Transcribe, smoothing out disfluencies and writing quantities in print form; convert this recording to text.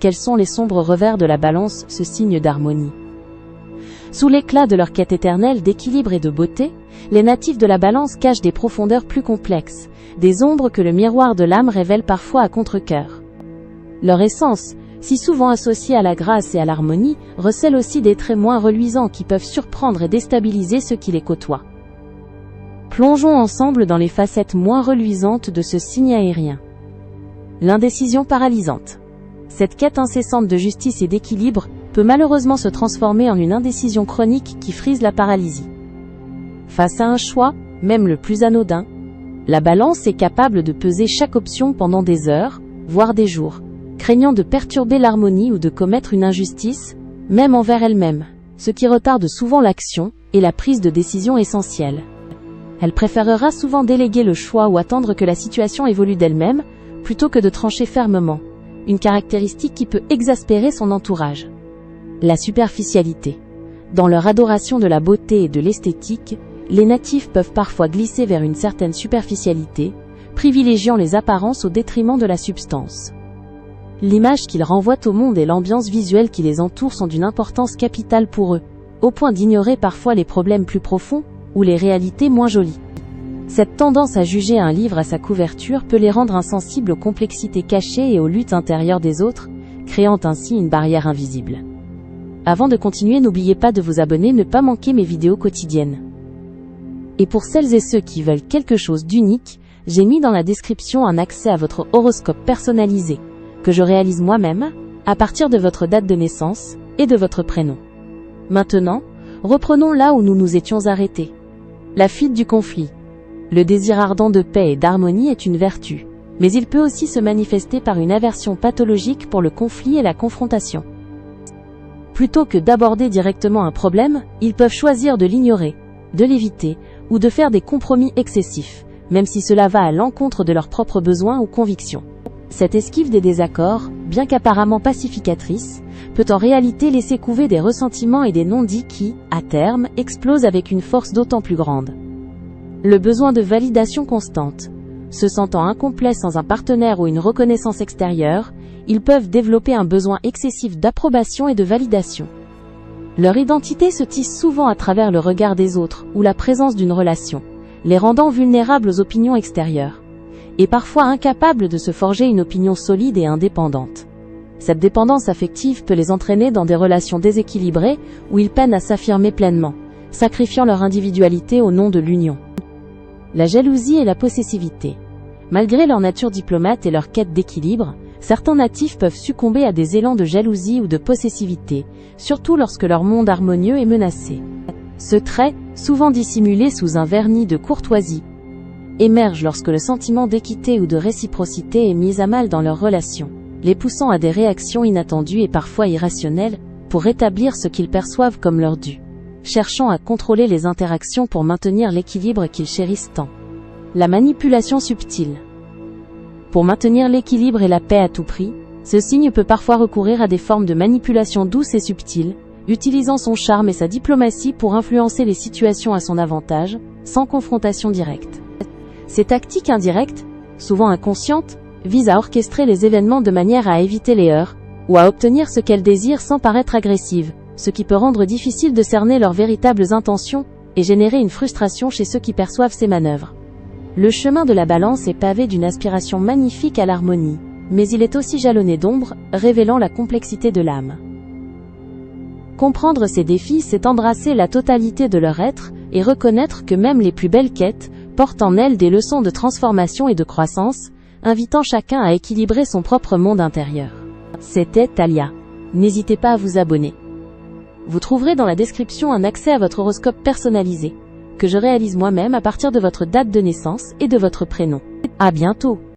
Quels sont les sombres revers de la balance, ce signe d'harmonie? Sous l'éclat de leur quête éternelle d'équilibre et de beauté, les natifs de la balance cachent des profondeurs plus complexes, des ombres que le miroir de l'âme révèle parfois à contre-cœur. Leur essence, si souvent associée à la grâce et à l'harmonie, recèle aussi des traits moins reluisants qui peuvent surprendre et déstabiliser ceux qui les côtoient. Plongeons ensemble dans les facettes moins reluisantes de ce signe aérien. L'indécision paralysante. Cette quête incessante de justice et d'équilibre peut malheureusement se transformer en une indécision chronique qui frise la paralysie. Face à un choix, même le plus anodin, la balance est capable de peser chaque option pendant des heures, voire des jours, craignant de perturber l'harmonie ou de commettre une injustice, même envers elle-même, ce qui retarde souvent l'action et la prise de décision essentielle. Elle préférera souvent déléguer le choix ou attendre que la situation évolue d'elle-même, plutôt que de trancher fermement, une caractéristique qui peut exaspérer son entourage. La superficialité. Dans leur adoration de la beauté et de l'esthétique, les natifs peuvent parfois glisser vers une certaine superficialité, privilégiant les apparences au détriment de la substance. L'image qu'ils renvoient au monde et l'ambiance visuelle qui les entoure sont d'une importance capitale pour eux, au point d'ignorer parfois les problèmes plus profonds ou les réalités moins jolies. Cette tendance à juger un livre à sa couverture peut les rendre insensibles aux complexités cachées et aux luttes intérieures des autres, créant ainsi une barrière invisible. Avant de continuer, n'oubliez pas de vous abonner, ne pas manquer mes vidéos quotidiennes. Et pour celles et ceux qui veulent quelque chose d'unique, j'ai mis dans la description un accès à votre horoscope personnalisé, que je réalise moi-même, à partir de votre date de naissance et de votre prénom. Maintenant, reprenons là où nous nous étions arrêtés. La fuite du conflit. Le désir ardent de paix et d'harmonie est une vertu, mais il peut aussi se manifester par une aversion pathologique pour le conflit et la confrontation. Plutôt que d'aborder directement un problème, ils peuvent choisir de l'ignorer, de l'éviter, ou de faire des compromis excessifs, même si cela va à l'encontre de leurs propres besoins ou convictions. Cette esquive des désaccords, bien qu'apparemment pacificatrice, peut en réalité laisser couver des ressentiments et des non-dits qui, à terme, explosent avec une force d'autant plus grande. Le besoin de validation constante. Se sentant incomplets sans un partenaire ou une reconnaissance extérieure, ils peuvent développer un besoin excessif d'approbation et de validation. Leur identité se tisse souvent à travers le regard des autres ou la présence d'une relation, les rendant vulnérables aux opinions extérieures, et parfois incapables de se forger une opinion solide et indépendante. Cette dépendance affective peut les entraîner dans des relations déséquilibrées où ils peinent à s'affirmer pleinement, sacrifiant leur individualité au nom de l'union. La jalousie et la possessivité. Malgré leur nature diplomate et leur quête d'équilibre, certains natifs peuvent succomber à des élans de jalousie ou de possessivité, surtout lorsque leur monde harmonieux est menacé. Ce trait, souvent dissimulé sous un vernis de courtoisie, émerge lorsque le sentiment d'équité ou de réciprocité est mis à mal dans leur relation, les poussant à des réactions inattendues et parfois irrationnelles pour rétablir ce qu'ils perçoivent comme leur dû, cherchant à contrôler les interactions pour maintenir l'équilibre qu'ils chérissent tant. La manipulation subtile. Pour maintenir l'équilibre et la paix à tout prix, ce signe peut parfois recourir à des formes de manipulation douces et subtiles, utilisant son charme et sa diplomatie pour influencer les situations à son avantage, sans confrontation directe. Ces tactiques indirectes, souvent inconscientes, visent à orchestrer les événements de manière à éviter les heurts, ou à obtenir ce qu'elles désirent sans paraître agressives, ce qui peut rendre difficile de cerner leurs véritables intentions, et générer une frustration chez ceux qui perçoivent ces manœuvres. Le chemin de la balance est pavé d'une aspiration magnifique à l'harmonie, mais il est aussi jalonné d'ombres, révélant la complexité de l'âme. Comprendre ces défis, c'est embrasser la totalité de leur être, et reconnaître que même les plus belles quêtes portent en elles des leçons de transformation et de croissance, invitant chacun à équilibrer son propre monde intérieur. C'était Talia. N'hésitez pas à vous abonner. Vous trouverez dans la description un accès à votre horoscope personnalisé, que je réalise moi-même à partir de votre date de naissance et de votre prénom. À bientôt!